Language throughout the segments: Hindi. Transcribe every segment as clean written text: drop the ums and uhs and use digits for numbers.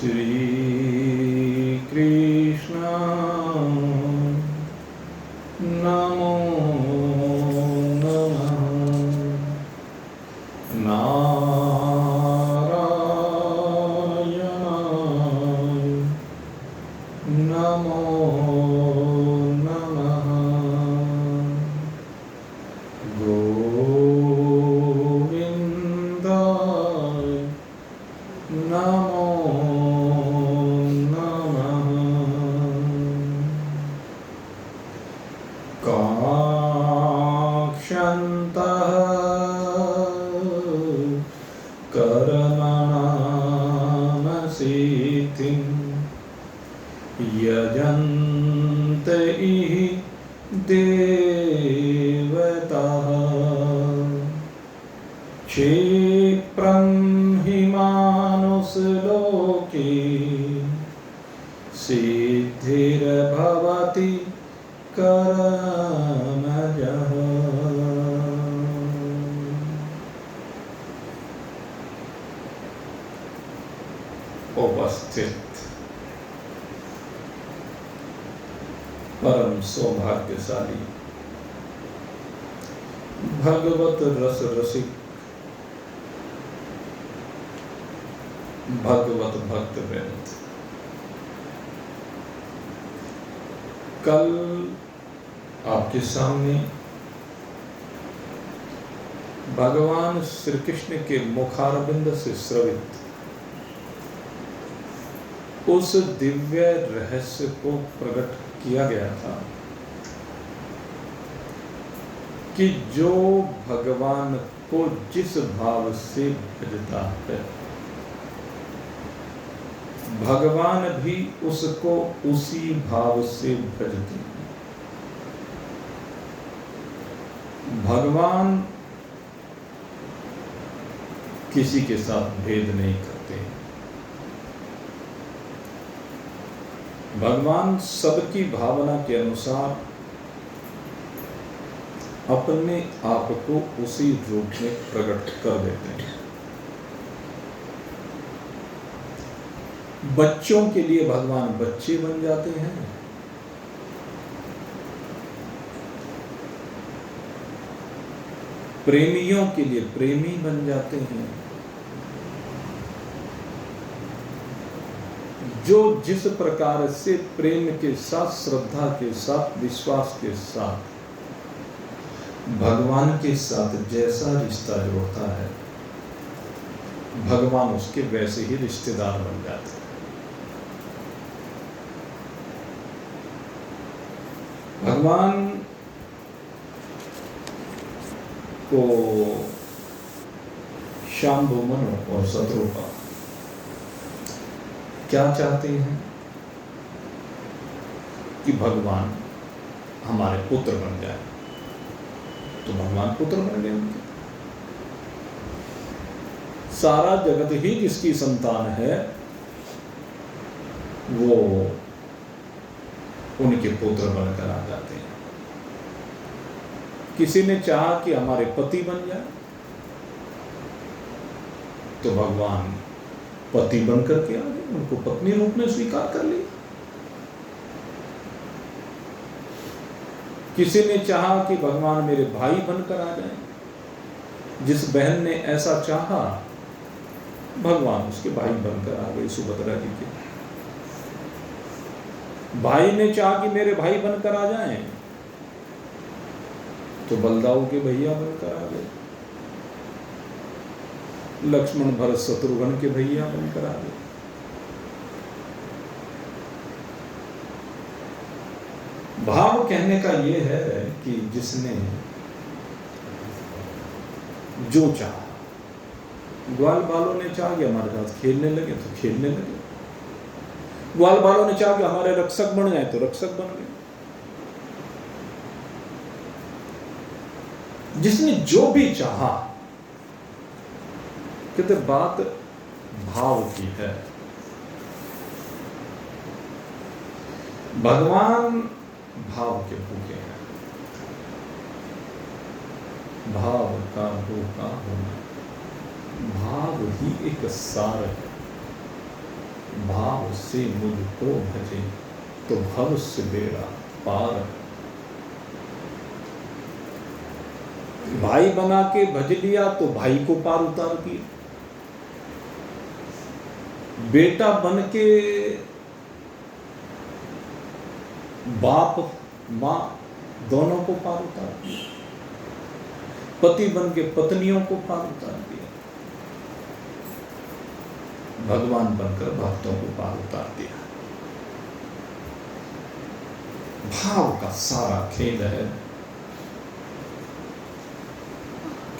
श्री कृष्ण नमो नमः। नारायणाय नमो नमः। गोविन्दाय नमो नमः। काक्षन्तः कर्मणामसिद्धिं यजन्त इह देवताः क्षिप्रं हि मानुषलोके सिद्धिर्भवति कर्मजः। उपस्थित परम सौभाग्यशाली भगवत रस रसिक भगवत भक्त वृंद, कल आपके सामने भगवान श्री कृष्ण के मुखारविंद से श्रवित उस दिव्य रहस्य को प्रकट किया गया था कि जो भगवान को जिस भाव से भजता है, भगवान भी उसको उसी भाव से भजते हैं। भगवान किसी के साथ भेद नहीं करते। भगवान सबकी भावना के अनुसार अपने आप को उसी रूप में प्रकट कर देते हैं। बच्चों के लिए भगवान बच्चे बन जाते हैं, प्रेमियों के लिए प्रेमी बन जाते हैं। जो जिस प्रकार से प्रेम के साथ, श्रद्धा के साथ, विश्वास के साथ भगवान के साथ जैसा रिश्ता जोड़ता है, भगवान उसके वैसे ही रिश्तेदार बन जाते हैं। भगवान को शांभु मनु और शत्रुपा क्या चाहते हैं कि भगवान हमारे पुत्र बन जाए, तो भगवान पुत्र बन गए उनके। सारा जगत ही जिसकी संतान है वो उनके पुत्र बनकर आ जाते हैं। किसी ने चाहा कि हमारे पति बन जाए, तो भगवान पति बनकर के आ गए, उनको पत्नी रूप में स्वीकार कर लिया। किसी ने चाहा कि भगवान मेरे भाई बनकर आ जाए, जिस बहन ने ऐसा चाहा भगवान उसके भाई बनकर आ गए। सुभद्रा जी के भाई ने चाहा कि मेरे भाई बनकर आ जाएं, तो बलदाऊ के भैया बनकर आ गए। लक्ष्मण भरत शत्रुघ्न के भैया बनकर आ गए। भाव कहने का ये है कि जिसने जो चाहा, ग्वाल बालों ने चाहा कि हमारे साथ खेलने लगे तो खेलने लगे, ग्वाल बालों ने चाहा कि हमारे रक्षक बन जाए तो रक्षक बन गए। जिसने जो भी चाहा, कहते बात भाव की है। भगवान भाव के भूखे हैं। भाव का भूखा होना, भाव ही एक सार है। भाव से मुझको भजे तो भव से बेड़ा पार। भाई बना के भज लिया तो भाई को पार उतार दिया, बेटा बन के बाप मां दोनों को पार उतार दिया, पति बन के पत्नियों को पार उतार दिया, भगवान बनकर भक्तों को पार उतार दिया। भाव का सारा खेल है।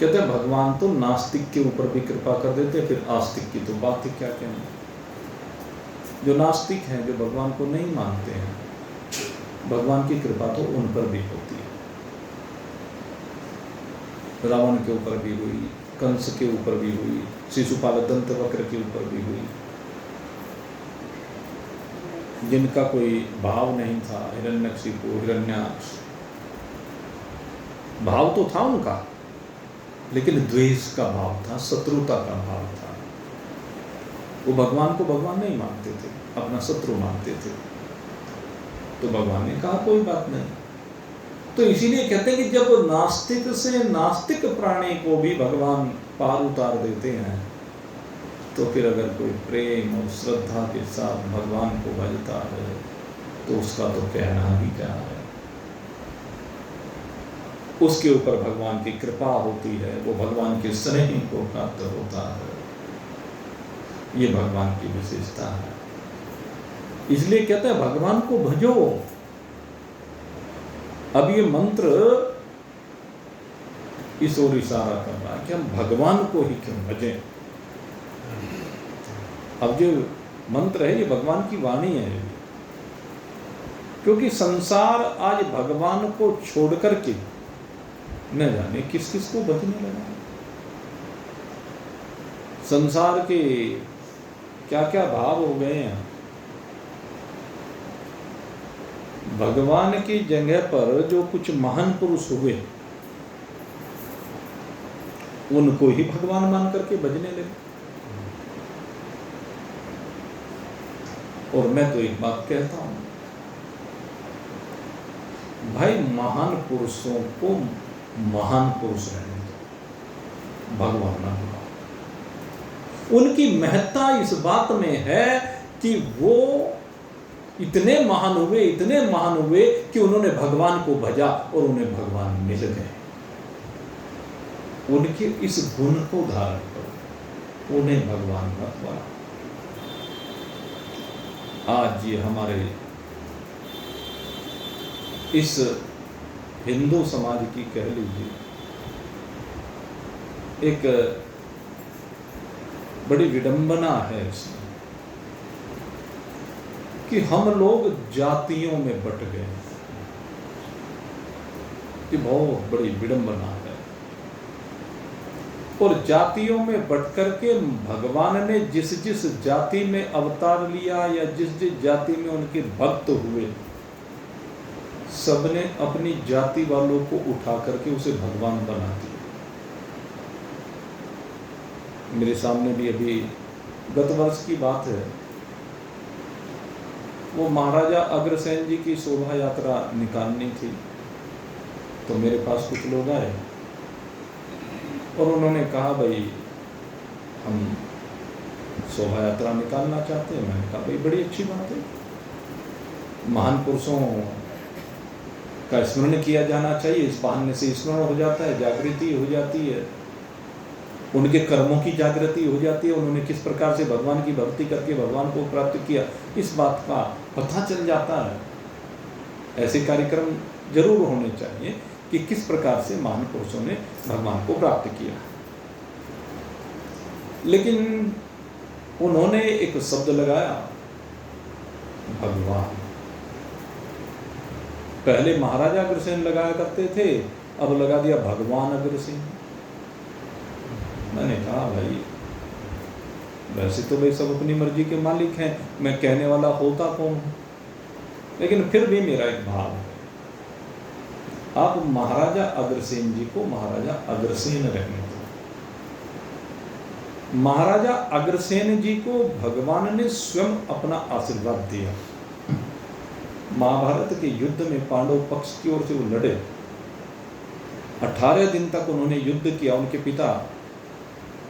कहते हैं भगवान तो नास्तिक के ऊपर भी कृपा कर देते, फिर आस्तिक की तो बात ही क्या कहना। जो नास्तिक हैं, जो भगवान को नहीं मानते हैं, भगवान की कृपा तो उन पर भी होती है। रावण के ऊपर भी हुई, कंस के ऊपर भी हुई, शिशुपाल दंतवक्र के ऊपर भी हुई। जिनका कोई भाव नहीं था, हिरण्यकशिपु, हिरण्याक्ष, भाव तो था उनका, लेकिन द्वेष का भाव था, शत्रुता का भाव था। वो भगवान को भगवान नहीं मानते थे, अपना शत्रु मानते थे। तो भगवान ने कहा कोई बात नहीं। तो इसीलिए कहते हैं कि जब नास्तिक से नास्तिक प्राणी को भी भगवान पार उतार देते हैं, तो फिर अगर कोई प्रेम और श्रद्धा के साथ भगवान को भजता है तो उसका तो कहना ही क्या है। उसके ऊपर भगवान की कृपा होती है, वो भगवान के स्नेह को प्राप्त होता है। ये भगवान की विशेषता है। इसलिए कहते हैं भगवान को भजो। अब ये मंत्र इस ओर इशारा कर रहा है कि हम भगवान को ही क्यों भजें। अब जो मंत्र है ये भगवान की वाणी है, क्योंकि संसार आज भगवान को छोड़ करके न जाने किस किस को भजने लगा। संसार के क्या क्या भाव हो गए हैं। भगवान की जगह पर जो कुछ महान पुरुष हुए, उनको ही भगवान मान करके भजने लगे। और मैं तो एक बात कहता हूं, भाई महान पुरुषों को महान पुरुष रहने दो, भगवान ना बनाओ। उनकी महत्ता इस बात में है कि वो इतने महान हुए कि उन्होंने भगवान को भजा और उन्हें भगवान मिल गए। उनके इस गुण को धारण करो, उन्हें भगवान मत बनाओ। आज ये हमारे इस हिंदू समाज की कह लीजिए एक बड़ी विडंबना है इसमें कि हम लोग जातियों में बट गए। ये बहुत बड़ी विडंबना है। और जातियों में बट करके भगवान ने जिस जिस जाति में अवतार लिया या जिस जिस जाति में उनके भक्त हुए, सबने अपनी जाति वालों को उठा करके उसे भगवान बना दिया। मेरे सामने भी अभी गत वर्ष की बात है, वो महाराजा अग्रसेन जी की शोभा यात्रा निकालनी थी, तो मेरे पास कुछ लोग आए और उन्होंने कहा भाई हम शोभा यात्रा निकालना चाहते हैं। मैंने कहा भाई बड़ी अच्छी बात है, महान पुरुषों का स्मरण किया जाना चाहिए। इस बहाने से स्मरण हो जाता है, जागृति हो जाती है, उनके कर्मों की जागृति हो जाती है, उन्होंने किस प्रकार से भगवान की भक्ति करके भगवान को प्राप्त किया, इस बात का पता चल जाता है। ऐसे कार्यक्रम जरूर होने चाहिए कि किस प्रकार से महान पुरुषों ने भगवान को प्राप्त किया। लेकिन उन्होंने एक शब्द लगाया, भगवान। पहले महाराजा अग्रसेन लगाया करते थे, अब लगा दिया भगवान अग्रसेन। मैंने कहा भाई वैसे तो भाई सब अपनी मर्जी के मालिक हैं, मैं कहने वाला होता कौन हूं, लेकिन फिर भी मेरा एक भाव है, आप महाराजा अग्रसेन जी को महाराजा अग्रसेन रहने दो। महाराजा अग्रसेन जी को भगवान ने स्वयं अपना आशीर्वाद दिया। महाभारत के युद्ध में पांडव पक्ष की ओर से वो लड़े, 18 दिन तक उन्होंने युद्ध किया, उनके पिता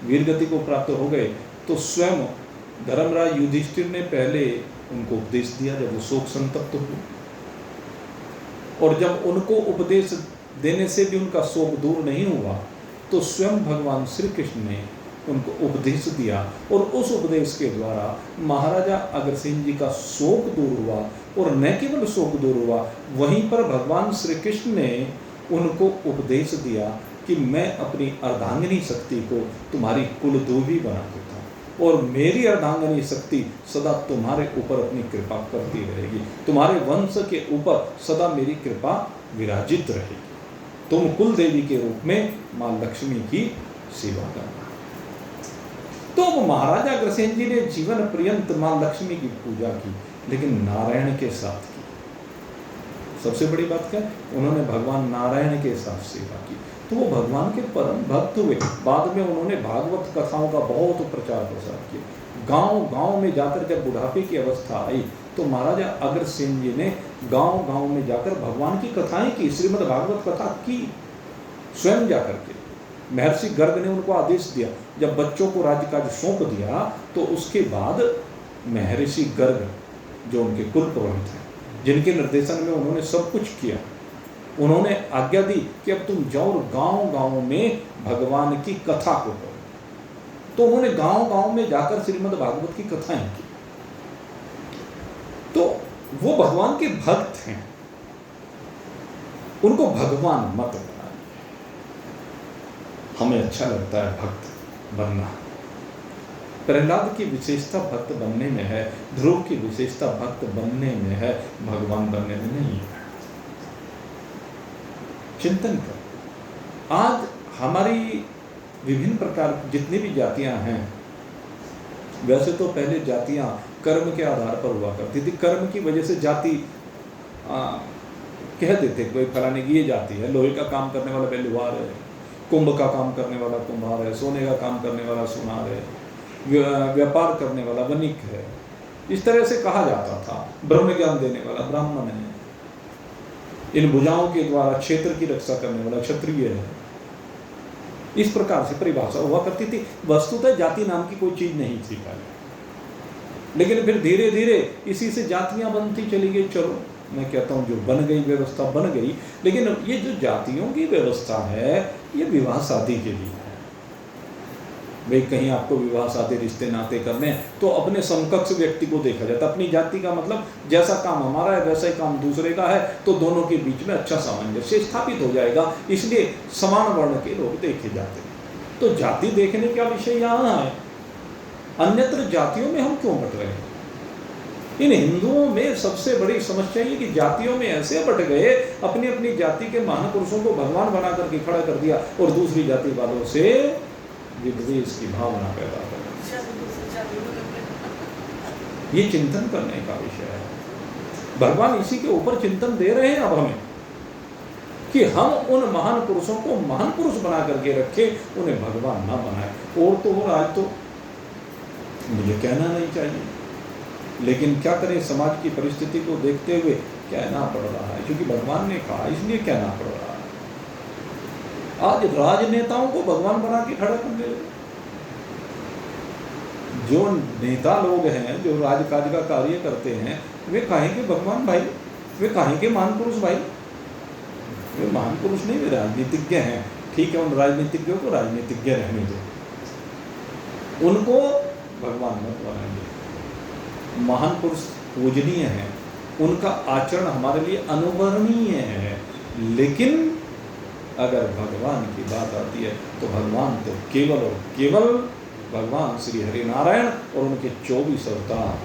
वीरगति को प्राप्त हो गए। तो स्वयं धर्मराज युधिष्ठिर ने पहले उनको उपदेश दिया जब वो शोक संतप्त हुए, और जब उनको उपदेश देने से भी उनका शोक दूर नहीं हुआ तो स्वयं भगवान श्री कृष्ण ने उनको उपदेश दिया, और उस उपदेश के द्वारा महाराजा अग्रसेन जी का शोक दूर हुआ। और न केवल शोक दूर हुआ, वहीं पर भगवान श्री कृष्ण ने उनको उपदेश दिया कि मैं अपनी अर्धांगिनी शक्ति को तुम्हारी कुलदेवी बना देता हूँ, और मेरी अर्धांगिनी शक्ति सदा तुम्हारे ऊपर अपनी कृपा करती रहेगी, तुम्हारे वंश के ऊपर सदा मेरी कृपा विराजित रहेगी, तुम कुल देवी के रूप में माँ लक्ष्मी की सेवा करना। तो महाराजा अग्रसेन जी ने जीवन पर्यंत माँ लक्ष्मी की पूजा की, लेकिन नारायण के साथ की। सबसे बड़ी बात क्या, उन्होंने भगवान नारायण के साथ सेवा की, तो वो भगवान के परम भक्त हुए। बाद में उन्होंने भागवत कथाओं का बहुत प्रचार प्रसार किया। गांव गांव में जाकर जब बुढ़ापे की अवस्था आई तो महाराजा अग्रसेन जी ने गांव गांव में जाकर भगवान की कथाएं की, श्रीमद् भागवत कथा की, स्वयं जाकर के। महर्षि गर्ग ने उनको आदेश दिया, जब बच्चों को राज्यकाज सौंप दिया तो उसके बाद महर्षि गर्ग जो उनके कुल पुरोहित हैं, जिनके निर्देशन में उन्होंने सब कुछ किया, उन्होंने आज्ञा दी कि अब तुम जाओ गांव गांव में भगवान की कथा को करो। तो उन्होंने गांव गांव में जाकर श्रीमद् भागवत की कथाएं की। तो वो भगवान के भक्त हैं, उनको भगवान मत बनाइए। हमें अच्छा लगता है भक्त बनना। प्रहलाद की विशेषता भक्त बनने में है, ध्रुव की विशेषता भक्त बनने में है, भगवान बनने में नहीं है। चिंतन कर, आज हमारी विभिन्न प्रकार जितनी भी जातियां हैं, वैसे तो पहले जातियां कर्म के आधार पर हुआ करती थी। कर्म की वजह से जाति कह देते कोई फलाने की ये जाति है, लोहे का काम करने वाला लोहार है, कुंभ का काम करने वाला कुम्हार है, सोने का काम करने वाला सोनार है, व्यापार करने वाला वणिक है, इस तरह से कहा जाता था। ब्रह्म ज्ञान देने वाला ब्राह्मण है, इन भुजाओं के द्वारा क्षेत्र की रक्षा करने वाला क्षत्रिय है। इस प्रकार से परिभाषा हुआ करती थी। वस्तुतः जाति नाम की कोई चीज नहीं थी पहले, लेकिन फिर धीरे धीरे इसी से जातियां बनती चली गई। चलो मैं कहता हूँ जो बन गई व्यवस्था बन गई, लेकिन ये जो जातियों की व्यवस्था है ये विवाह शादी के लिए है। भाई कहीं आपको विवाह शादी रिश्ते नाते करने हैं तो अपने समकक्ष व्यक्ति को देखा जाता। अपनी जाति का मतलब जैसा काम हमारा है वैसा ही काम दूसरे का है, तो दोनों के बीच में अच्छा सामंजस्य स्थापित हो जाएगा, इसलिए समान वर्ण के लोग देखे जाते हैं। तो जाति देखने का विषय यहाँ है, अन्यत्र जातियों में हम क्यों बट रहे हैं? इन हिंदुओं में सबसे बड़ी समस्या ये कि जातियों में ऐसे बट गए, अपनी अपनी जाति के महापुरुषों को भगवान बना करके खड़ा कर दिया और दूसरी जाति वालों से विद्वेष की भावना पैदा कर दी। ये चिंतन करने का विषय है। भगवान इसी के ऊपर चिंतन दे रहे हैं अब हमें कि हम उन महान पुरुषों को महान पुरुष बना करके रखे, उन्हें भगवान ना बनाए। और तो और आज तो मुझे कहना नहीं चाहिए, लेकिन क्या करें, समाज की परिस्थिति को देखते हुए कहना पड़ रहा है, क्योंकि भगवान ने कहा इसलिए कहना पड़ रहा है। आज राजनेताओं को भगवान बना के खड़ा करने लगे। जो नेता लोग हैं, जो राजकाज का कार्य करते हैं, वे कहेंगे भगवान भाई, वे कहेंगे महान पुरुष भाई। वे महान पुरुष नहीं, वे राजनीतिज्ञ हैं। ठीक है, उन राजनीतिज्ञों को राजनीतिज्ञ रहने दो, उनको भगवान मत बनाएंगे। महान पुरुष पूजनीय है, उनका आचरण हमारे लिए अनुकरणीय है, लेकिन अगर भगवान की बात आती है तो भगवान तो केवल और केवल भगवान श्री हरि नारायण और उनके 24 अवतार,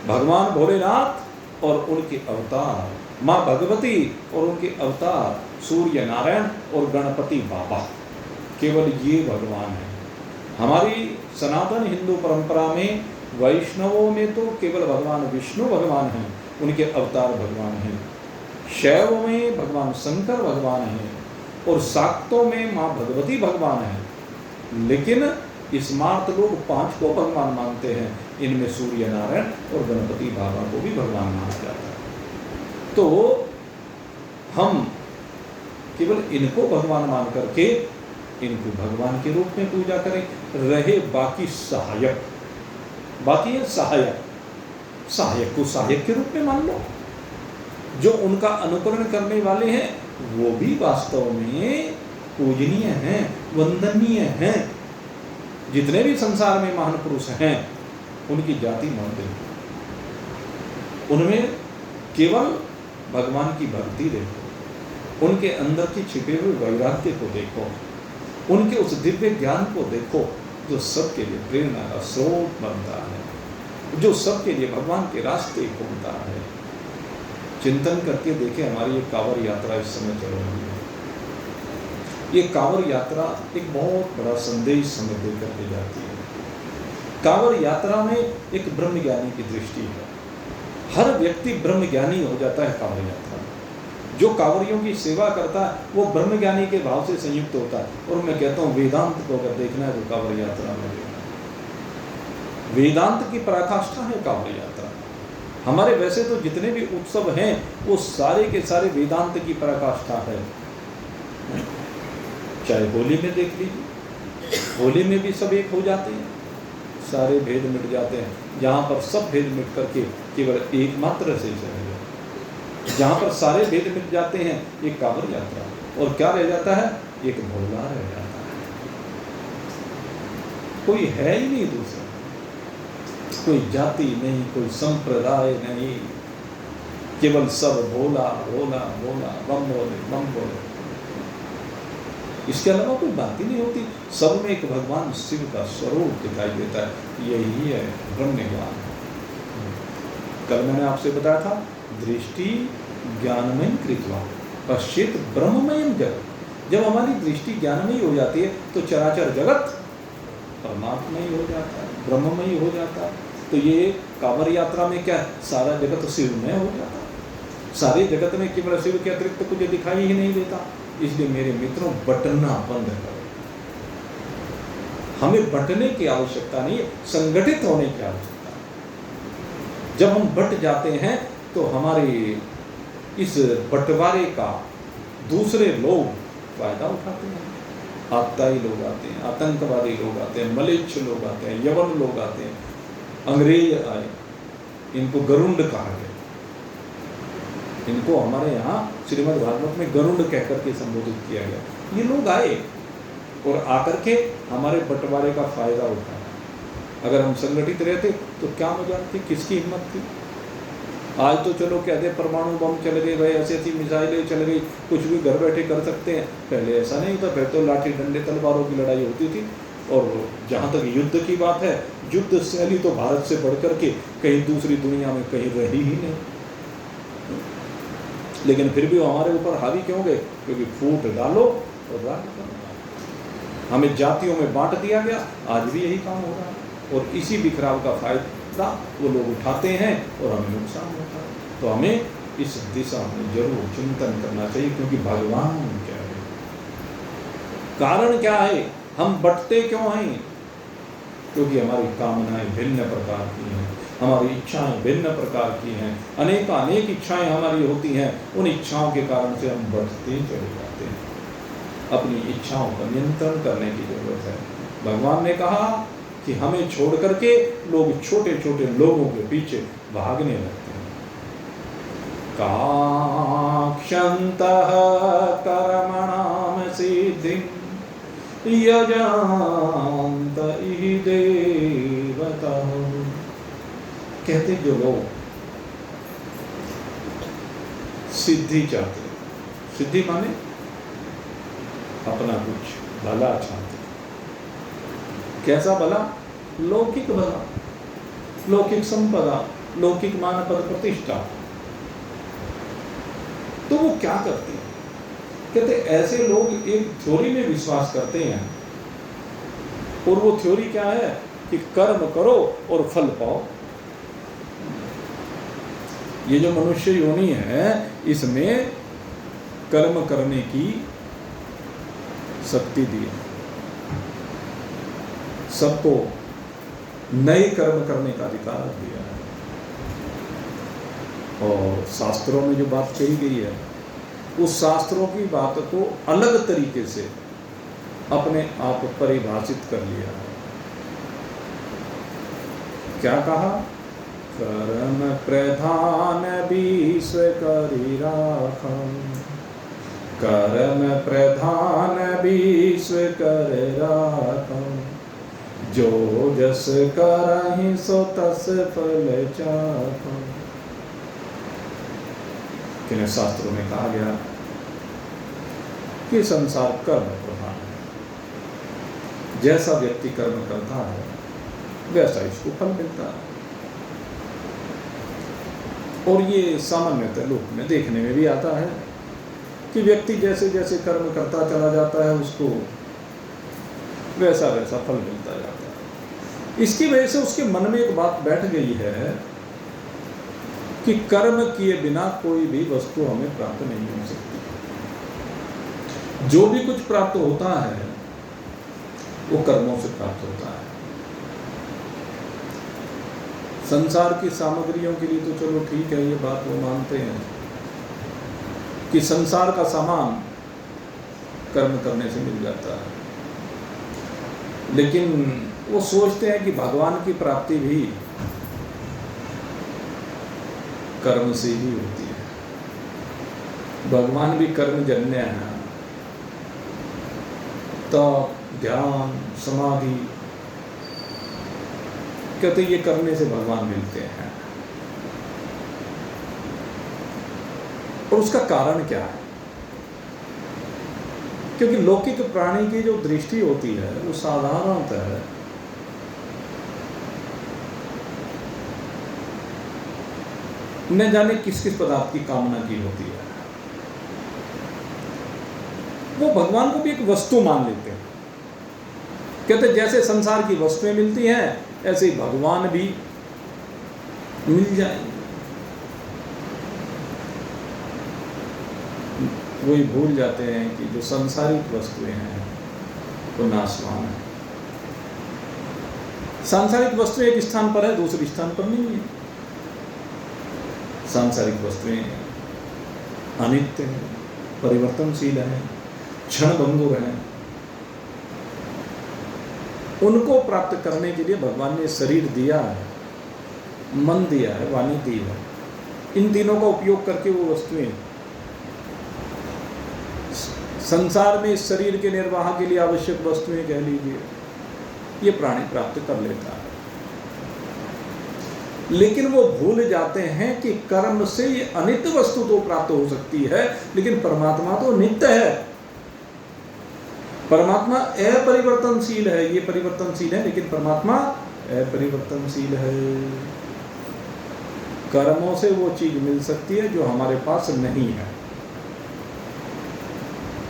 भगवान भोलेनाथ और उनके अवतार, माँ भगवती और उनके अवतार, सूर्य नारायण और गणपति बाबा, केवल ये भगवान है। हमारी सनातन हिंदू परंपरा में वैष्णवों में तो केवल भगवान विष्णु भगवान हैं, उनके अवतार भगवान हैं। शैव में भगवान शंकर भगवान हैं और शाक्तों में माँ भगवती भगवान हैं। लेकिन स्मार्ट लोग 5 को भगवान मानते हैं, इनमें सूर्य नारायण और गणपति बाबा को भी भगवान माना जाता है। तो हम केवल इनको भगवान मान करके इनको भगवान के रूप में पूजा करें। रहे बाकी सहायक, बाकी है सहायक, सहायक को सहायक के रूप में मान लो। जो उनका अनुकरण करने वाले हैं वो भी वास्तव में पूजनीय हैं, वंदनीय हैं। जितने भी संसार में महान पुरुष हैं उनकी जाति मान दे, उनमें केवल भगवान की भक्ति देखो, उनके अंदर की छिपे हुए वैराग्य को देखो, उनके उस दिव्य ज्ञान को देखो जो सबके लिए प्रेरणा का स्रोत बनता है, जो सबके लिए भगवान के रास्ते खोलता है। चिंतन करके देखें, हमारी ये कांवड़ यात्रा इस समय चल रही है। ये कांवड़ यात्रा एक बहुत बड़ा संदेश हमें देकर के जाती है। कांवड़ यात्रा में एक ब्रह्म ज्ञानी की दृष्टि है। हर व्यक्ति ब्रह्म ज्ञानी हो जाता है कांवड़ यात्रा में। जो कांवड़ियों की सेवा करता है वो ब्रह्म ज्ञानी के भाव से संयुक्त होता है। और मैं कहता हूँ वेदांत को अगर देखना है तो कांवड़ यात्रा में देखना, वेदांत की पराकाष्ठा है कांवड़ यात्रा। हमारे वैसे तो जितने भी उत्सव हैं वो सारे के सारे वेदांत की पराकाष्ठा है। चाहे होली में देख लीजिए, होली में भी सब एक हो जाते हैं, सारे भेद मिट जाते हैं। जहाँ पर सब भेद मिट करके केवल एकमात्र से चले जाए, जहाँ पर सारे भेद मिट जाते हैं, एक कांवड़ यात्रा। और क्या रह जाता है? एक भोला रह जाता है, कोई है ही नहीं दूसरा, कोई जाति नहीं, कोई संप्रदाय नहीं, केवल सब भोला भोला भोला, बम बोले बम बोले। इसके अलावा कोई बात ही नहीं होती। सब में एक भगवान शिव का स्वरूप दिखाई देता है। यही है ब्रह्म ज्ञान। कल मैंने आपसे बताया था, दृष्टि ज्ञानमय कृत्वा पश्चित ब्रह्ममय जगत। जब हमारी दृष्टि ज्ञानमयी हो जाती है तो चराचर जगत परमात्मय हो जाता है, ब्रह्ममय हो जाता है। तो ये कांवड़ यात्रा में क्या, सारा जगत शिवमय हो जाता है। सारे जगत में केवल शिव के अतिरिक्त कुछ दिखाई ही नहीं देता। इसलिए मेरे मित्रों, बंटना बंद करो। हमें बंटने की आवश्यकता नहीं है, संगठित होने की आवश्यकता है। जब हम बंट जाते हैं तो हमारे इस बंटवारे का दूसरे लोग फायदा उठाते हैं। आतताई लोग आते हैं, आतंकवादी लोग आते हैं, मलेच्छ लोग आते हैं, यवन लोग आते हैं, अंग्रेज आए, इनको गरुड़ कहा गया। इनको हमारे यहाँ श्रीमद् भागवत में गरुड़ कहकर के संबोधित किया गया। ये लोग आए और आकर के हमारे बंटवारे का फायदा उठाया। अगर हम संगठित रहते तो क्या मजा थी, किसकी हिम्मत थी। आज तो चलो कहते परमाणु बम चल गए भाई, ऐसी मिसाइलें चल गई, कुछ भी घर बैठे कर सकते हैं। पहले ऐसा नहीं था, पहले तो लाठी डंडे तलवारों की लड़ाई होती थी। और जहाँ तक युद्ध की बात है, युद्ध शैली तो भारत से बढ़ करके कहीं दूसरी दुनिया में कहीं रही ही नहीं। लेकिन फिर भी वो हमारे ऊपर हावी क्यों गए? क्योंकि फूट डालो और राज करो। हमें जातियों में बांट दिया गया, आज भी यही काम हो रहा है। और इसी बिखराव का फायदा वो लोग उठाते हैं और हमें नुकसान होता है। तो हमें इस दिशा में जरूर चिंतन करना चाहिए। क्योंकि भगवान क्या है, कारण क्या है, हम बंटते क्यों हैं? क्योंकि हमारी कामनाएं भिन्न प्रकार की हैं, हमारी इच्छाएं भिन्न प्रकार की हैं, अनेक इच्छाएं हमारी होती हैं। उन इच्छाओं के कारण से हम बढ़ते चले जाते हैं। अपनी इच्छाओं पर नियंत्रण करने की जरूरत है। भगवान ने कहा कि हमें छोड़ करके लोग छोटे छोटे लोगों के पीछे भागने लगते हैं। काक्षन्तः कर्मणां सिद्धिं यजन्त इहि देवताः। कहते जो लोग सिद्धि चाहते, सिद्धि माने अपना कुछ भला चाहते। कैसा भला? लौकिक भला, लौकिक संपदा, लौकिक मान पद प्रतिष्ठा। तो वो क्या करते हैं? कहते ऐसे लोग एक थ्योरी में विश्वास करते हैं। और वो थ्योरी क्या है कि कर्म करो और फल पाओ। ये जो मनुष्य योनि है, इसमें कर्म करने की शक्ति दी है। सबको नए कर्म करने का अधिकार दिया है। और शास्त्रों में जो बात कही गई है, उस शास्त्रों की बात को अलग तरीके से अपने आप परिभाषित कर लिया है। क्या कहा? कर्म प्रधान विश्व करि राखम, कर्म प्रधान विश्व कर राखम, जो जस करहि सो तस फल चाखम। किन शास्त्रों में कहा गया कि संसार कर्म प्रधान है। जैसा व्यक्ति कर्म करता है वैसा इसको फल मिलता है। और ये सामान्यतः लोक में देखने में भी आता है कि व्यक्ति जैसे जैसे कर्म करता चला जाता है उसको वैसा वैसा फल मिलता जाता है। इसकी वजह से उसके मन में एक बात बैठ गई है कि कर्म किए बिना कोई भी वस्तु हमें प्राप्त नहीं हो सकती। जो भी कुछ प्राप्त होता है वो कर्मों से प्राप्त होता है। संसार की सामग्रियों के लिए तो चलो ठीक है, ये बात वो मानते हैं कि संसार का सामान कर्म करने से मिल जाता है, लेकिन वो सोचते हैं कि भगवान की प्राप्ति भी कर्म से ही होती है। भगवान भी कर्मजन्य है। तप, ध्यान, समाधि, कहते ये करने से भगवान मिलते हैं। और उसका कारण क्या है? क्योंकि लौकिक प्राणी की जो दृष्टि होती है वो साधारणतः है न जाने किस किस पदार्थ की कामना की होती है। वो भगवान को भी एक वस्तु मान लेते हैं। कहते जैसे संसार की वस्तुएं मिलती हैं ऐसे ही भगवान भी मिल जाएंगे। वही भूल जाते हैं कि जो सांसारिक वस्तुएं हैं वो नाशवान है। सांसारिक वस्तुएं एक स्थान पर है, दूसरे स्थान पर नहीं है। सांसारिक वस्तुएं अनित्य हैं, परिवर्तनशील हैं, क्षणभंगुर हैं। उनको प्राप्त करने के लिए भगवान ने शरीर दिया है, मन दिया है, वाणी दी है। इन तीनों का उपयोग करके वो वस्तुएं संसार में इस शरीर के निर्वाह के लिए आवश्यक वस्तुएं कह लीजिए, ये प्राणी प्राप्त कर लेता है। लेकिन वो भूल जाते हैं कि कर्म से ये अनित्य वस्तु तो प्राप्त हो सकती है, लेकिन परमात्मा तो नित्य है। परमात्मा अपरिवर्तनशील है, ये परिवर्तनशील है, लेकिन परमात्मा अपरिवर्तनशील है। कर्मों से वो चीज मिल सकती है जो हमारे पास नहीं है,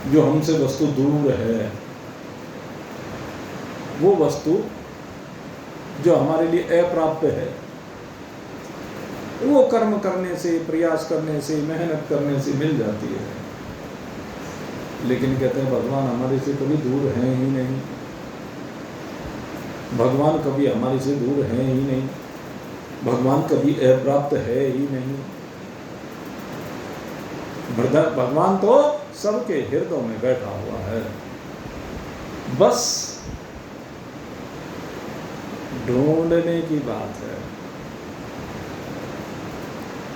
जो हमसे वस्तु दूर है। वो वस्तु जो हमारे लिए अप्राप्य है, वो कर्म करने से, प्रयास करने से, मेहनत करने से मिल जाती है। लेकिन कहते हैं भगवान हमारे से कभी दूर हैं ही नहीं। भगवान कभी हमारे से दूर हैं ही नहीं। भगवान कभी अप्राप्त है ही नहीं। भगवान तो सबके हृदय में बैठा हुआ है। बस ढूंढने की बात है,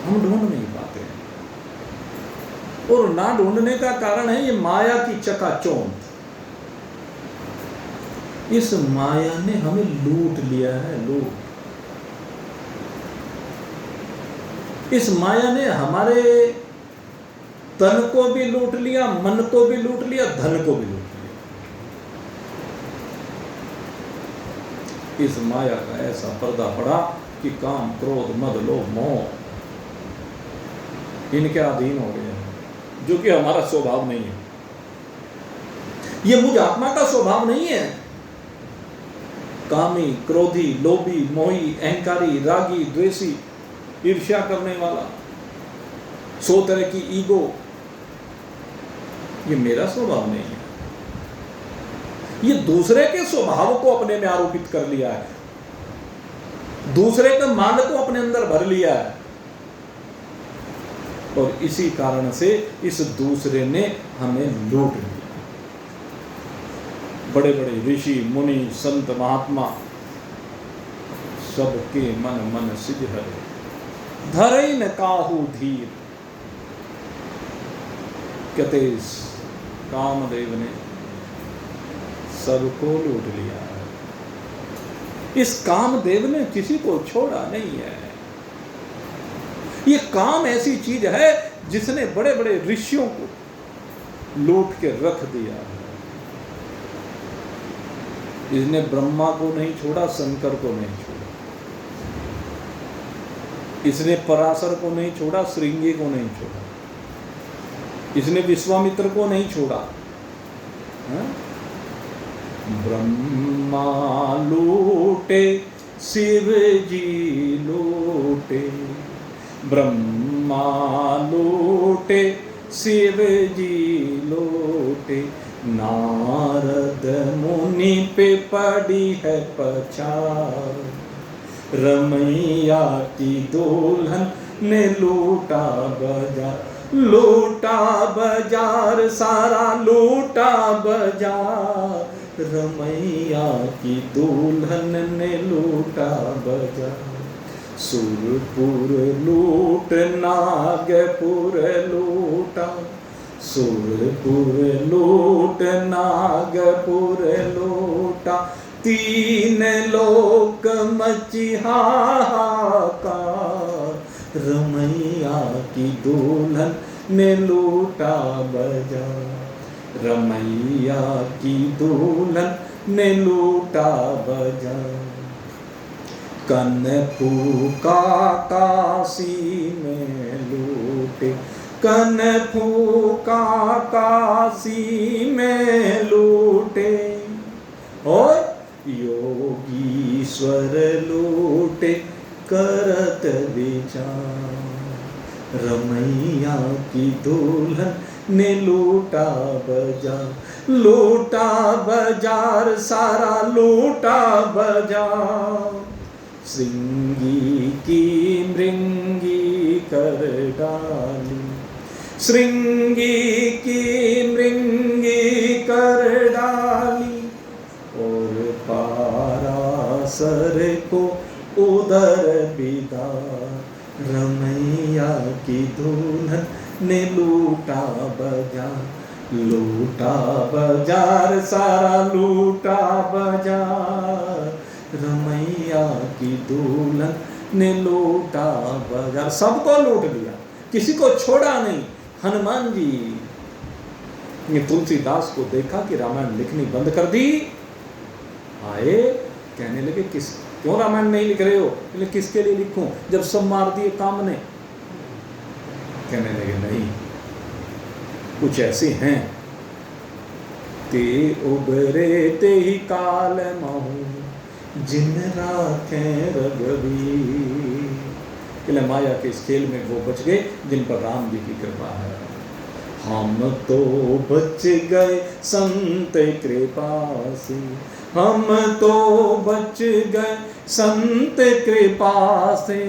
हम ढूंढ नहीं पाते हैं। और ना ढूंढने का कारण है ये माया की चकाचौंध। इस माया ने हमें लूट लिया है, लूट। इस माया ने हमारे तन को भी लूट लिया, मन को भी लूट लिया, धन को भी लूट लिया। इस माया का ऐसा पर्दा पड़ा कि काम, क्रोध, मद, लोभ, मोह इनके अधीन हो गए हैं, जो कि हमारा स्वभाव नहीं है। ये मुझ आत्मा का स्वभाव नहीं है। कामी, क्रोधी, लोभी, मोही, अहंकारी, रागी, द्वेषी, ईर्ष्या करने वाला, 100 तरह की ईगो, ये मेरा स्वभाव नहीं है। ये दूसरे के स्वभाव को अपने में आरोपित कर लिया है, दूसरे के मान को अपने अंदर भर लिया है, और इसी कारण से इस दूसरे ने हमें लूट लिया। बड़े बड़े ऋषि मुनि संत महात्मा सबके मन मन सिज हरे, धरई न काहू धीर। कहते कामदेव ने सबको लूट लिया है। इस कामदेव ने किसी को छोड़ा नहीं है। ये काम ऐसी चीज है जिसने बड़े बड़े ऋषियों को लूट के रख दिया है। इसने ब्रह्मा को नहीं छोड़ा, शंकर को नहीं छोड़ा, इसने पराशर को नहीं छोड़ा, श्रृंगी को नहीं छोड़ा, इसने विश्वामित्र को नहीं छोड़ा। ब्रह्मा लूटे शिव जी लूटे, ब्रह्मा लूटे शिव जी लूटे, नारद मुनि पे पड़ी है पछाड़, रमैया की दुल्हन ने लूटा बाजार, लूटा बाजार सारा लूटा बाजार, रमैया की दुल्हन ने लूटा बाजार। सुरपुर लूट नागपुर लूटा, सुरपुर लूट नागपुर लूटा, तीन लोक मची हाहाकार, रमैया की दुल्हन ने लूटा बाजार, रमैया की दुल्हन ने लूटा बाजार। कन फूका काशी में लूटे, कन फूका काशी में लूटे, और योगीश्वर लूटे करत विचार, रमैया की दुल्हन ने लूटा बाजार, लूटा बाजार सारा लूटा बाजार। श्रृंगी की मृंगी कर डाली, श्रृंगी की मृंगी कर डाली, और पाराशर को उदर विदा, रमैया की दुल्हन ने लूटा बाजार, लूटा बाजार सारा लूटा बाजार, रमैया की दुल्हन ने लूटा बाजार। सबको लूट लिया, किसी को छोड़ा नहीं। हनुमान जी ने तुलसीदास को देखा कि रामायण लिखनी बंद कर दी, आए कहने लगे किस क्यों रामायण नहीं लिख रहे हो? बोले किसके लिए लिखूं जब सब मार दिए काम ने। कहने लगे नहीं, कुछ ऐसे हैं ते उबरे ते ही काल महू जिन राखे रघुवीर। माया के इस खेल में वो बच गए जिन पर राम जी की कृपा है। हम तो बच गए संत कृपा से, हम तो बच गए संत कृपा से,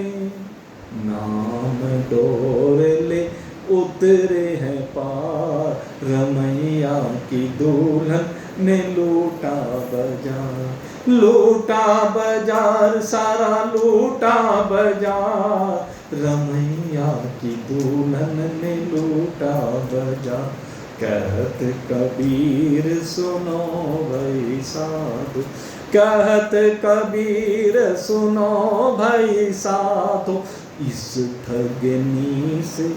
नाम डोर ले उतरे हैं पार, रमैया की दुल्हन ने लूटा बाजार, लूटा बाजार सारा लूटा बाजार, रमैया की दुल्हन ने लूटा बाजार। कहत कबीर सुनो भाई साधु, कहत कबीर सुनो भाई साधु, इस ठगनी से।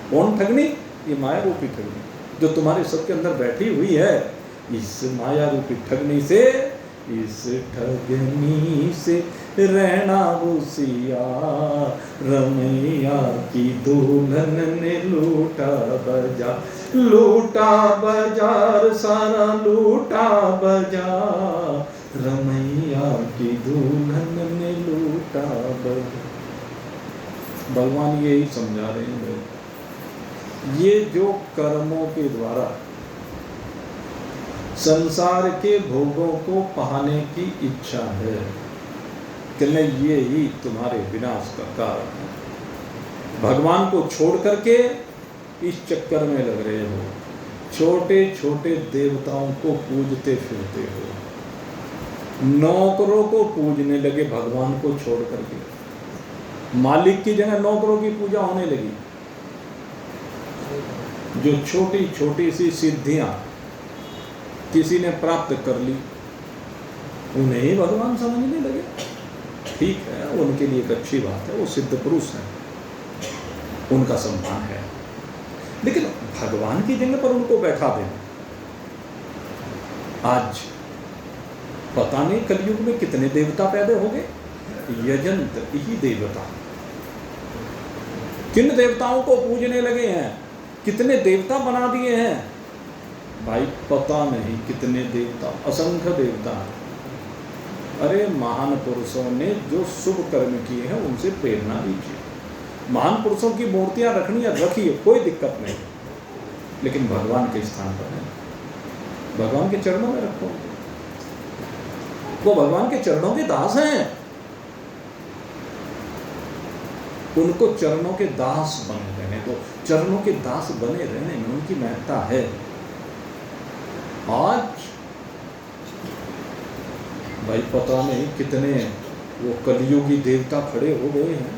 कौन ठगनी? ये माया रूपी ठगनी जो तुम्हारे सबके अंदर बैठी हुई है। इस माया रूपी ठगनी से, इस ठगनी से रहना होशियार, रमैया की दुल्हन ने लूटा बाजार, लूटा बाजार सारा लूटा बाजार, रमैया की दुल्हन ने लूटा बाजार। भगवान यही समझा रहे हैं, ये जो कर्मों के द्वारा संसार के भोगों को पाने की इच्छा है कि नहीं, ये ही तुम्हारे विनाश का कारण है। भगवान को छोड़ करके इस चक्कर में लग रहे हो, छोटे छोटे देवताओं को पूजते फिरते हो, नौकरों को पूजने लगे भगवान को छोड़ करके, मालिक की जगह नौकरों की पूजा होने लगी। जो छोटी छोटी सी सिद्धियां किसी ने प्राप्त कर ली, उन्हें ही भगवान समझने लगे। ठीक है, उनके लिए एक अच्छी बात है, वो सिद्ध पुरुष हैं, उनका सम्मान है, लेकिन भगवान की जगह पर उनको बैठा देना। आज पता नहीं कलयुग में कितने देवता पैदा हो गए, यजंत ही देवता। किन देवताओं को पूजने लगे हैं, कितने देवता बना दिए हैं भाई, पता नहीं कितने देवता, असंख्य देवता। अरे महान पुरुषों ने जो शुभ कर्म किए हैं उनसे प्रेरणा लीजिए। महान पुरुषों की मूर्तियां रखनी है, रखिए, कोई दिक्कत नहीं, लेकिन भगवान के स्थान पर है, भगवान के चरणों में रखो। वो भगवान के चरणों के दास हैं, उनको चरणों के दास बने रहने दो। चरणों के दास बने रहने में उनकी महत्ता है। आज भाई पता नहीं कितने वो कलियुगी देवता खड़े हो गए हैं,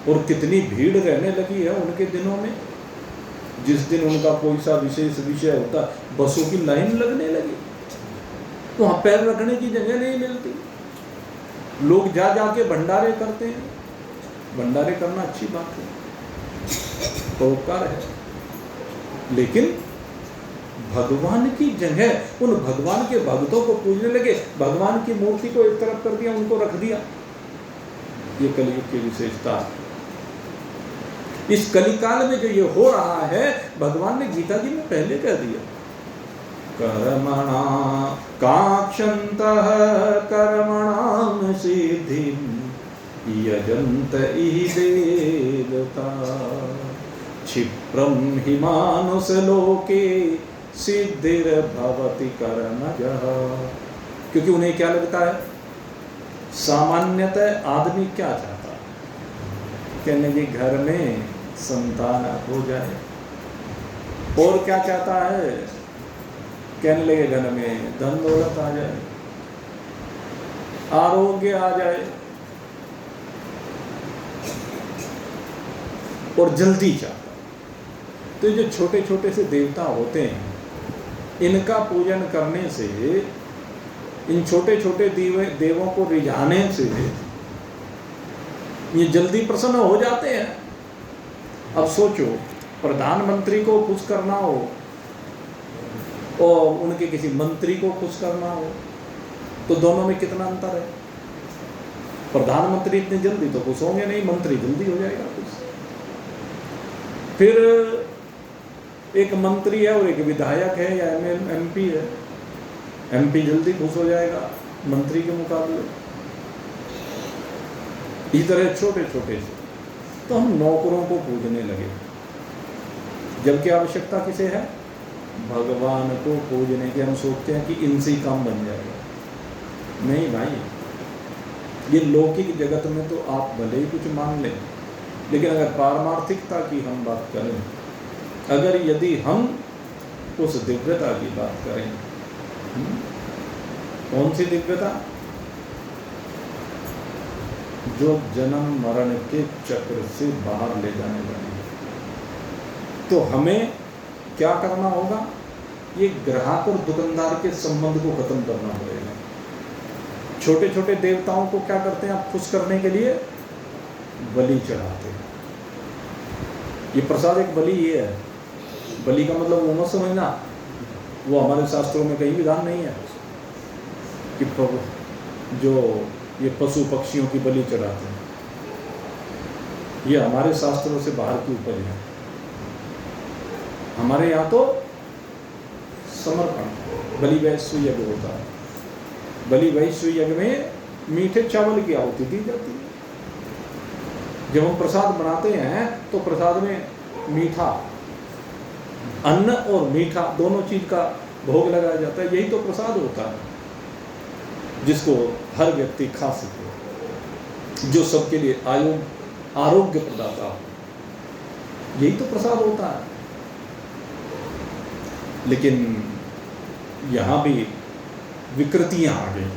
और कितनी भीड़ रहने लगी है उनके दिनों में। जिस दिन उनका कोई सा विशेष विषय होता, बसों की लाइन लगने लगी, तो वहाँ पैर रखने की जगह नहीं मिलती। लोग जा जाके भंडारे करते हैं। भंडारे करना अच्छी बात है, परोपकार है, लेकिन भगवान की जगह उन भगवान के भक्तों को पूजने लगे। भगवान की मूर्ति को एक तरफ कर दिया, उनको रख दिया। ये कलियुग की विशेषता है। इस कलिकाल में जो ये हो रहा है, भगवान ने गीता जी में पहले कह दिया, कर्मणा काक्षन्तः कर्मणां सिद्धिं यजन्त इहि देवता क्षिप्रं हि मानुषलोके सिद्धिर्भवति कर्मजः। क्योंकि उन्हें क्या लगता है, सामान्यतः आदमी क्या चाहता है, कहने के घर में संतान हो जाए, और क्या चाहता है, कहने लगे घर में धन दौलत आ जाए, आरोग्य आ जाए, और जल्दी चाहता। तो ये जो छोटे छोटे से देवता होते हैं, इनका पूजन करने से, इन छोटे छोटे देवों को रिझाने से ये जल्दी प्रसन्न हो जाते हैं। अब सोचो, प्रधानमंत्री को खुश करना हो और उनके किसी मंत्री को खुश करना हो, तो दोनों में कितना अंतर है। प्रधानमंत्री इतनी जल्दी तो खुश होंगे नहीं, मंत्री जल्दी हो जाएगा खुश। फिर एक मंत्री है और एक विधायक है या एमपी है, एमपी जल्दी खुश हो जाएगा मंत्री के मुकाबले। इस तरह छोटे छोटे से तो हम नौकरों को पूजने लगे, जबकि आवश्यकता किसे है, भगवान को पूजने की। हम सोचते हैं कि इनसे ही काम बन जाएगा। नहीं भाई, ये लौकिक जगत में तो आप भले ही कुछ मान लें, लेकिन अगर पारमार्थिकता की हम बात करें, अगर यदि हम उस दिव्यता की बात करें, कौन सी दिव्यता, जो जन्म मरण के चक्र से बाहर ले जाने वाली है, तो हमें क्या करना होगा, ये ग्राहक और दुकानदार के संबंध को खत्म करना पड़ेगा। छोटे छोटे देवताओं को क्या करते हैं आप, खुश करने के लिए बलि चढ़ाते हैं। ये प्रसाद एक बलि ये है। बलि का मतलब वो मत समझना, वो हमारे शास्त्रों में कहीं विधान नहीं है कि जो ये पशु पक्षियों की बलि चढ़ाते हैं, ये हमारे शास्त्रों से बाहर की उपज है। हमारे यहाँ तो समर्पण, बलि वैश्व यज्ञ होता है। बलि वैश्व यज्ञ में मीठे चावल की आहुति दी जाती है। जब हम प्रसाद बनाते हैं तो प्रसाद में मीठा, अन्न और मीठा दोनों चीज का भोग लगाया जाता है। यही तो प्रसाद होता है जिसको हर व्यक्ति खा सके, जो सबके लिए आरोग्य प्रदाता हो। यही तो प्रसाद होता है। लेकिन यहाँ भी विकृतियां आ गई।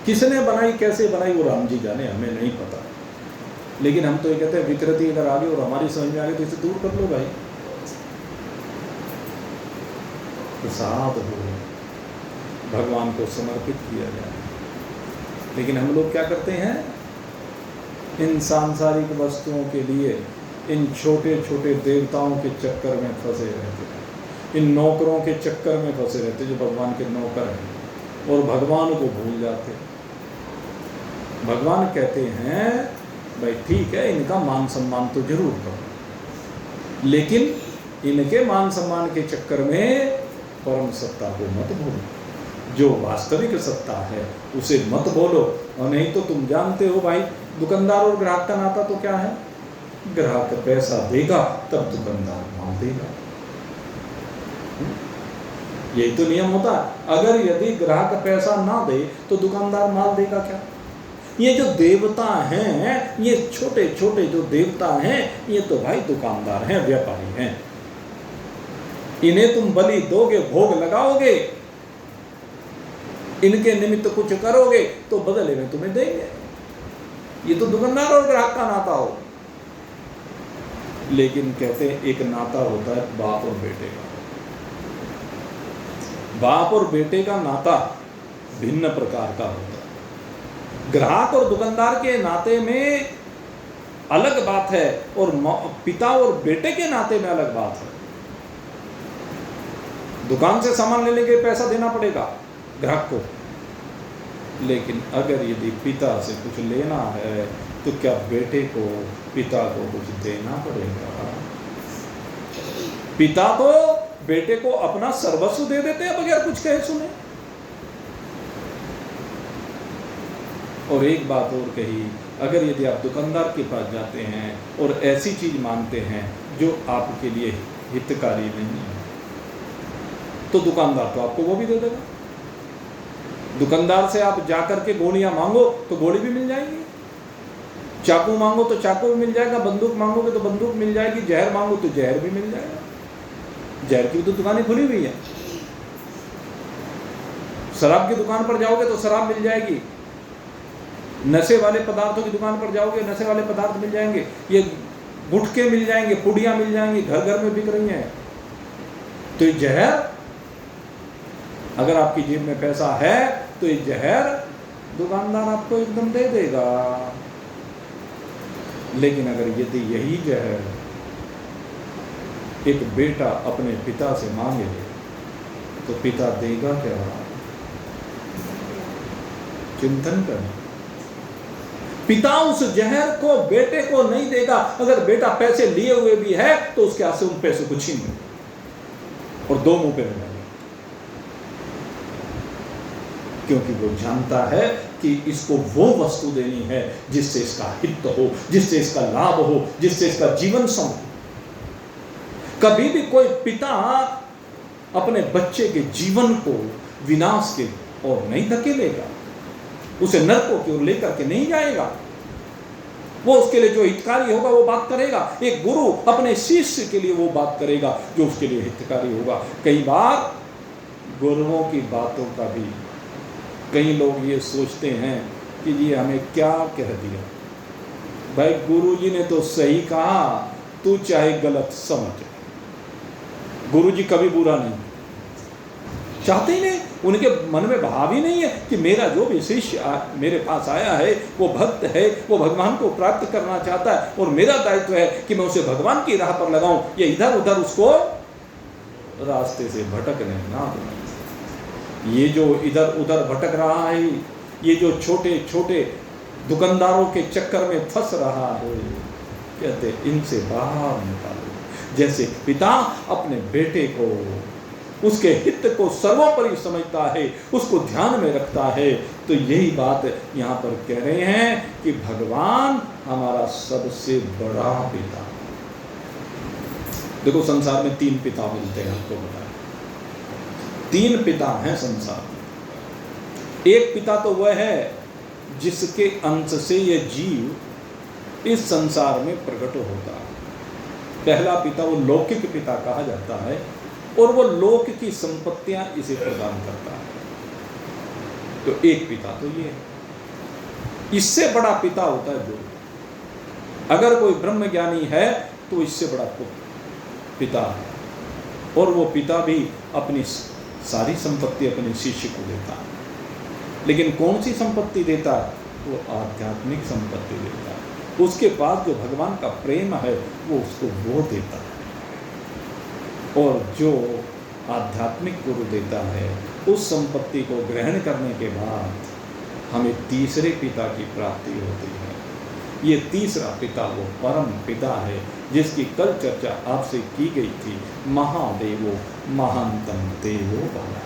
किसने बनाई, कैसे बनाई, वो राम जी जाने, हमें नहीं पता। लेकिन हम तो ये कहते हैं विकृति अगर आ गई और हमारी समझ में आ गई तो इसे दूर कर लो भाई। प्रसाद हो, भगवान को समर्पित किया जाए। लेकिन हम लोग क्या करते हैं, इन सांसारिक वस्तुओं के लिए इन छोटे छोटे देवताओं के चक्कर में फंसे रहते हैं, इन नौकरों के चक्कर में फंसे रहते जो भगवान के नौकर हैं, और भगवान को भूल जाते। भगवान कहते हैं भाई ठीक है, इनका मान सम्मान तो जरूर करो, लेकिन इनके मान सम्मान के चक्कर में परम सत्ता को मत भूलो। जो वास्तविक सत्ता है उसे मत बोलो। और नहीं तो तुम जानते हो भाई, दुकानदार और ग्राहक का नाता तो क्या है, ग्राहक पैसा देगा तब दुकानदार माल देगा। यही तो नियम होता है। अगर यदि ग्राहक पैसा ना दे तो दुकानदार माल देगा क्या। ये जो देवता हैं, ये छोटे छोटे जो देवता हैं, ये तो भाई दुकानदार हैं, व्यापारी हैं। इन्हें तुम बलि दोगे, भोग लगाओगे, इनके निमित्त कुछ करोगे तो बदले में तुम्हें देंगे। ये तो दुकानदार और ग्राहक का नाता हो। लेकिन कहते हैं एक नाता होता है बाप और बेटे का। बाप और बेटे का नाता भिन्न प्रकार का होता है। ग्राहक और दुकानदार के नाते में अलग बात है, और पिता और बेटे के नाते में अलग बात है। दुकान से सामान लेने के पैसा देना पड़ेगा ग्राहक को, लेकिन अगर यदि पिता से कुछ लेना है तो क्या बेटे को, पिता को कुछ देना पड़ेगा। पिता तो बेटे को अपना सर्वस्व दे देते हैं बगैर कुछ कहे सुने। और एक बात और कही, अगर यदि आप दुकानदार के पास जाते हैं और ऐसी चीज मांगते हैं जो आपके लिए हितकारी नहीं है, तो दुकानदार तो आपको वो भी दे देगा। दुकानदार से आप जाकर के गोलियां मांगो तो गोली भी मिल जाएगी, चाकू मांगो तो चाकू भी मिल जाएगा, बंदूक मांगोगे तो बंदूक मिल जाएगी, जहर मांगो तो जहर भी मिल जाएगा। जहर की तो दुकानें खुली हुई है। शराब की दुकान पर जाओगे तो शराब मिल जाएगी, नशे वाले पदार्थों की दुकान पर जाओगे नशे वाले पदार्थ मिल जाएंगे, ये गुटके मिल जाएंगे, पुड़ियां मिल जाएंगी, घर घर में बिक रही हैं। तो ये जहर, अगर आपकी जेब में पैसा है तो ये जहर दुकानदार आपको एकदम दे देगा। लेकिन अगर यदि यही जहर एक बेटा अपने पिता से मांगे तो पिता देगा क्या। चिंतन करें। पिता उस जहर को बेटे को नहीं देगा। अगर बेटा पैसे लिए हुए भी है तो उसके हाथ से उन पैसों को छीन ले और दो मुंह पे लगाए, क्योंकि वो जानता है कि इसको वो वस्तु देनी है जिससे इसका हित हो, जिससे इसका लाभ हो, जिससे इसका जीवन सम। कभी भी कोई पिता अपने बच्चे के जीवन को विनाश के ओर नहीं धकेलेगा, उसे नरकों की ओर लेकर के नहीं जाएगा। वो उसके लिए जो हितकारी होगा वो बात करेगा। एक गुरु अपने शिष्य के लिए वो बात करेगा जो उसके लिए हितकारी होगा। कई बार गुरुओं की बातों का भी कई लोग ये सोचते हैं कि ये हमें क्या कह दिया। भाई गुरु जी ने तो सही कहा, तू चाहे गलत समझ। गुरु जी कभी बुरा नहीं चाहते ही नहीं, उनके मन में भाव ही नहीं है कि मेरा जो भी शिष्य मेरे पास आया है वो भक्त है, वो भगवान को प्राप्त करना चाहता है और मेरा दायित्व है कि मैं उसे भगवान की राह पर लगाऊं, ये इधर उधर उसको रास्ते से भटकने ना दूं। ये जो इधर उधर भटक रहा है, ये जो छोटे छोटे दुकानदारों के चक्कर में फंस रहा है, कहते इनसे बाहर निकालो। जैसे पिता अपने बेटे को, उसके हित को सर्वोपरि समझता है, उसको ध्यान में रखता है, तो यही बात यहाँ पर कह रहे हैं कि भगवान हमारा सबसे बड़ा पिता। देखो संसार में 3 पिता मिलते हैं, आपको बताया। तीन पिता हैं संसार में। एक पिता तो वह है जिसके अंश से यह जीव इस संसार में प्रकट होता है। पहला पिता वो लौकिक पिता कहा जाता है, और वो लोक की संपत्तियां इसे प्रदान करता है। तो एक पिता तो ये है। इससे बड़ा पिता होता है गुरु। अगर कोई ब्रह्म ज्ञानी है तो इससे बड़ा पिता है, और वो पिता भी अपनी सारी संपत्ति अपने शिष्य को देता है। लेकिन कौन सी संपत्ति देता है? वो आध्यात्मिक संपत्ति देता है। उसके पास जो भगवान का प्रेम है वो उसको वो देता है। और जो आध्यात्मिक गुरु देता है उस संपत्ति को ग्रहण करने के बाद हमें तीसरे पिता की प्राप्ति होती है। ये तीसरा पिता वो परम पिता है जिसकी कल चर्चा आपसे की गई थी। महादेवो महानतम देवो भव।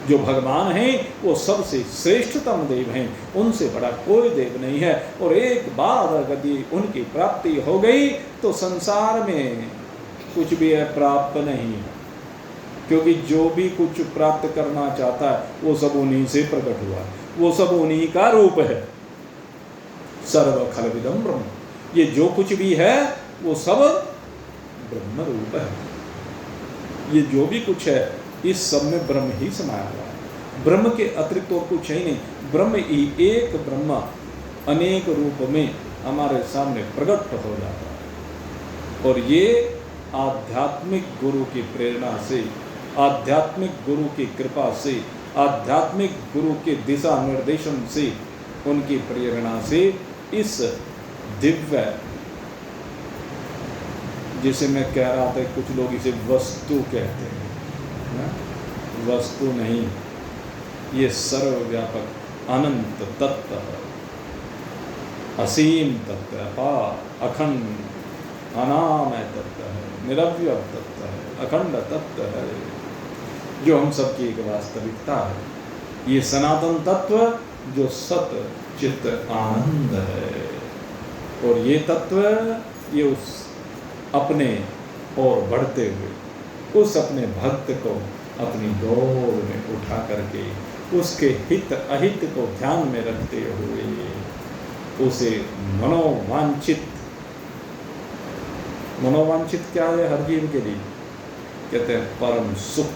जो भगवान हैं वो सबसे श्रेष्ठतम देव हैं, उनसे बड़ा कोई देव नहीं है। और एक बार यदि उनकी प्राप्ति हो गई तो संसार में कुछ भी है प्राप्त नहीं, क्योंकि जो भी कुछ प्राप्त करना चाहता है वो सब उन्हीं से प्रकट हुआ है, वो सब उन्हीं का रूप है। सर्व खलविदम ब्रह्म, ये जो कुछ भी है वो सब ब्रह्म रूप है। ये जो भी कुछ है इस सब में ब्रह्म ही समाया हुआ है। ब्रह्म के अतिरिक्त और कुछ है ही नहीं। ब्रह्म ही एक ब्रह्म अनेक रूप में हमारे सामने प्रकट हो जाता है। और ये आध्यात्मिक गुरु की प्रेरणा से, आध्यात्मिक गुरु की कृपा से, आध्यात्मिक गुरु के दिशा निर्देशन से, उनकी प्रेरणा से इस दिव्य, जिसे मैं कह रहा था कुछ लोग इसे वस्तु कहते हैं, वस्तु नहीं, ये सर्वव्यापक अनंत तत्व है, असीम तत्व है, अपार अखंड अनामय तत्व है, निरवय तत्व है, अखंड तत्व है, जो हम सबकी एक वास्तविकता है। ये सनातन तत्व जो सत चित्त आनंद है। और ये तत्व ये उस अपने और बढ़ते हुए उस अपने भक्त को अपनी दौड़ में उठा करके उसके हित अहित को ध्यान में रखते हुए उसे मनोवांछित क्या है हर जीव के लिए? कहते हैं परम सुख।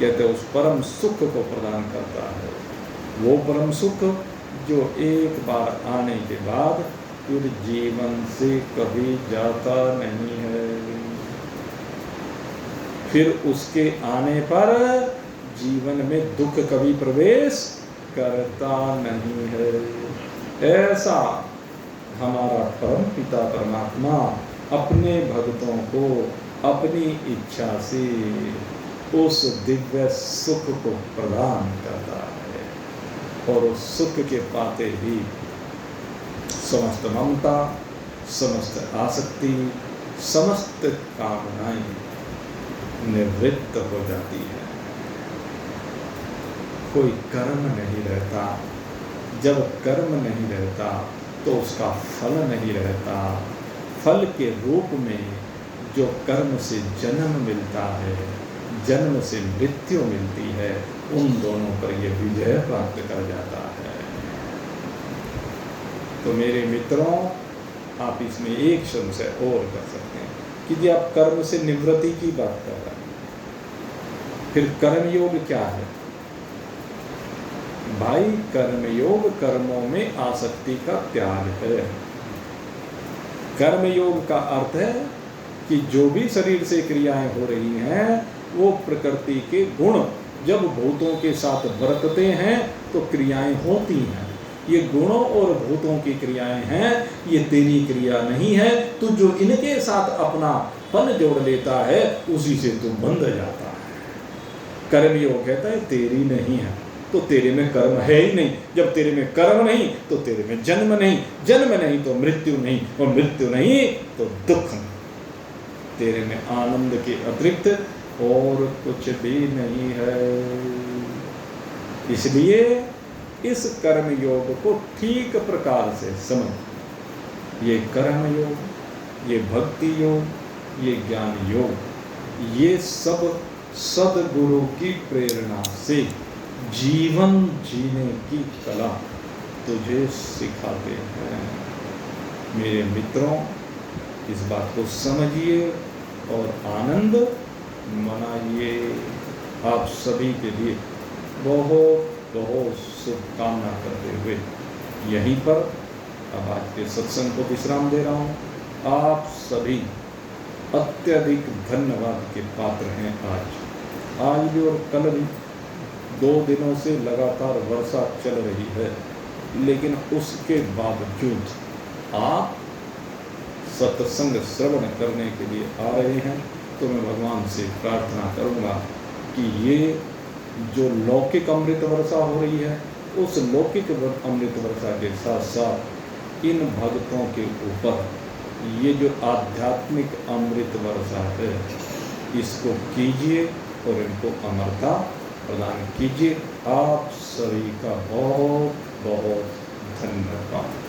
कहते हैं उस परम सुख को प्रदान करता है। वो परम सुख जो एक बार आने के बाद फिर जीवन से कभी जाता नहीं है। फिर उसके आने पर जीवन में दुख कभी प्रवेश करता नहीं है। ऐसा हमारा परम पिता परमात्मा अपने भक्तों को अपनी इच्छा से उस दिव्य सुख को प्रदान करता है। और उस सुख के पाते ही समस्त ममता, समस्त आसक्ति, समस्त कामनाएं निवृत्त हो जाती है। कोई कर्म नहीं रहता। जब कर्म नहीं रहता तो उसका फल नहीं रहता। फल के रूप में जो कर्म से जन्म मिलता है, जन्म से मृत्यु मिलती है, उन दोनों पर यह विजय प्राप्त कर जाता है। तो मेरे मित्रों, आप इसमें एक संशय और कर सकते हैं कि यदि आप कर्म से निवृत्ति की बात कर रहे हैं, फिर कर्मयोग क्या है? भाई कर्मयोग कर्मों में आसक्ति का त्याग है। कर्मयोग का अर्थ है कि जो भी शरीर से क्रियाएं हो रही हैं वो प्रकृति के गुण जब भूतों के साथ बरतते हैं तो क्रियाएं होती हैं। ये गुणों और भूतों की क्रियाएं हैं, ये तेरी क्रिया नहीं है। तो जो इनके साथ अपना पन जोड़ लेता है उसी से तू बंध जाता है। कर्मयोग कहता है तेरी नहीं है, तो तेरे में कर्म है ही नहीं। जब तेरे में कर्म नहीं तो तेरे में जन्म नहीं, जन्म नहीं तो मृत्यु नहीं, और मृत्यु नहीं तो दुख नहीं। तेरे में आनंद के अतिरिक्त और कुछ भी नहीं है। इसलिए इस कर्म योग को ठीक प्रकार से समझ। ये कर्म योग, ये भक्ति योग, ये ज्ञान योग, ये सब सदगुरु की प्रेरणा से जीवन जीने की कला तुझे सिखाते हैं। मेरे मित्रों, इस बात को समझिए और आनंद मनाइए। आप सभी के लिए बहुत बहुत शुभकामना करते हुए यहीं पर अब आज के सत्संग को विश्राम दे रहा हूँ। आप सभी अत्यधिक धन्यवाद के पात्र हैं। आज भी और कल भी 2 दिनों से लगातार वर्षा चल रही है, लेकिन उसके बावजूद आप सत्संग श्रवण करने के लिए आ रहे हैं। तो मैं भगवान से प्रार्थना करूंगा कि ये जो लौकिक अमृत वर्षा हो रही है, उस लौकिक अमृत वर्षा के साथ साथ इन भक्तों के ऊपर ये जो आध्यात्मिक अमृत वर्षा है, इसको कीजिए और इनको अमरता प्रदान कीजिए। आप सभी का बहुत बहुत धन्यवाद।